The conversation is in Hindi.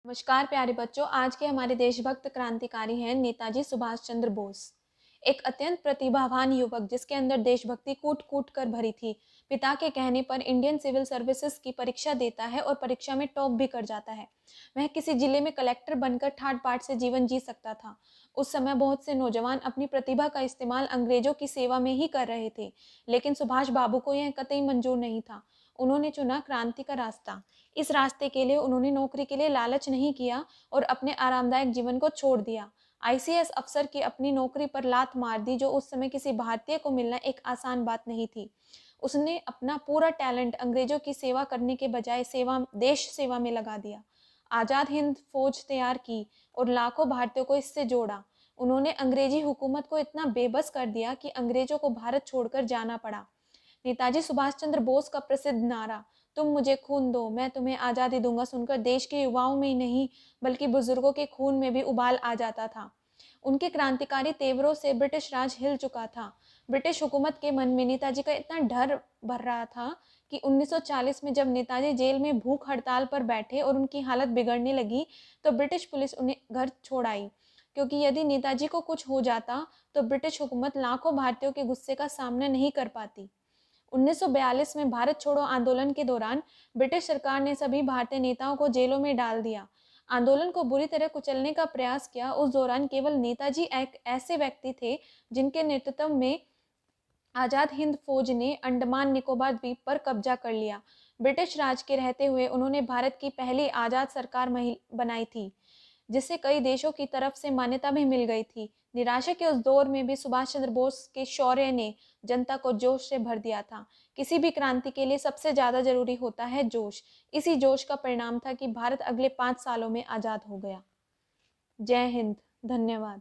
नमस्कार प्यारे बच्चों। आज के हमारे देशभक्त क्रांतिकारी हैं नेताजी सुभाष चंद्र बोस। एक अत्यंत प्रतिभावान युवक जिसके अंदर देशभक्ति कूट कूट कर भरी थी। पिता के कहने पर इंडियन सिविल सर्विसेज की परीक्षा देता है और परीक्षा में टॉप भी कर जाता है। वह किसी जिले में कलेक्टर बनकर ठाट बाट से जीवन जी सकता था। उस समय बहुत से नौजवान अपनी प्रतिभा का इस्तेमाल अंग्रेजों की सेवा में ही कर रहे थे, लेकिन सुभाष बाबू को यह कतई मंजूर नहीं था। उन्होंने चुना क्रांति का रास्ता। इस रास्ते के लिए उन्होंने नौकरी के लिए लालच नहीं किया और अपने आरामदायक जीवन को छोड़ दिया। आईसीएस अफसर की अपनी नौकरी पर लात मार दी, जो उस समय किसी भारतीय को मिलना एक आसान बात नहीं थी। उसने अपना पूरा टैलेंट अंग्रेजों की सेवा करने के बजाय देश सेवा में लगा दिया। आजाद हिंद फौज तैयार की और लाखों भारतीयों को इससे जोड़ा। उन्होंने अंग्रेजी हुकूमत को इतना बेबस कर दिया कि अंग्रेजों को भारत छोड़कर जाना पड़ा। नेताजी सुभाष चंद्र बोस का प्रसिद्ध नारा "तुम मुझे खून दो, मैं तुम्हें आज़ादी दूंगा" सुनकर देश के युवाओं में ही नहीं बल्कि बुजुर्गों के खून में भी उबाल आ जाता था। उनके क्रांतिकारी तेवरों से ब्रिटिश राज हिल चुका था। ब्रिटिश हुकूमत के मन में नेताजी का इतना डर भर रहा था कि 1940 में जब नेताजी जेल में भूख हड़ताल पर बैठे और उनकी हालत बिगड़ने लगी, तो ब्रिटिश पुलिस उन्हें घर छोड़ आई, क्योंकि यदि नेताजी को कुछ हो जाता तो ब्रिटिश हुकूमत लाखों भारतीयों के गुस्से का सामना नहीं कर पाती। 1942 में भारत छोड़ो आंदोलन के दौरान ब्रिटिश सरकार ने सभी भारतीय नेताओं को जेलों में डाल दिया। आंदोलन को बुरी तरह कुचलने का प्रयास किया। उस दौरान केवल नेताजी एक ऐसे व्यक्ति थे जिनके नेतृत्व में आजाद हिंद फौज ने अंडमान निकोबार द्वीप पर कब्जा कर लिया। ब्रिटिश राज के रहते हुए उन्होंने भारत की पहली आजाद सरकार बनाई थी, जिसे कई देशों की तरफ से मान्यता भी मिल गई थी। निराशा के उस दौर में भी सुभाष चंद्र बोस के शौर्य ने जनता को जोश से भर दिया था। किसी भी क्रांति के लिए सबसे ज्यादा जरूरी होता है जोश। इसी जोश का परिणाम था कि भारत अगले 5 सालों में आजाद हो गया। जय हिंद। धन्यवाद।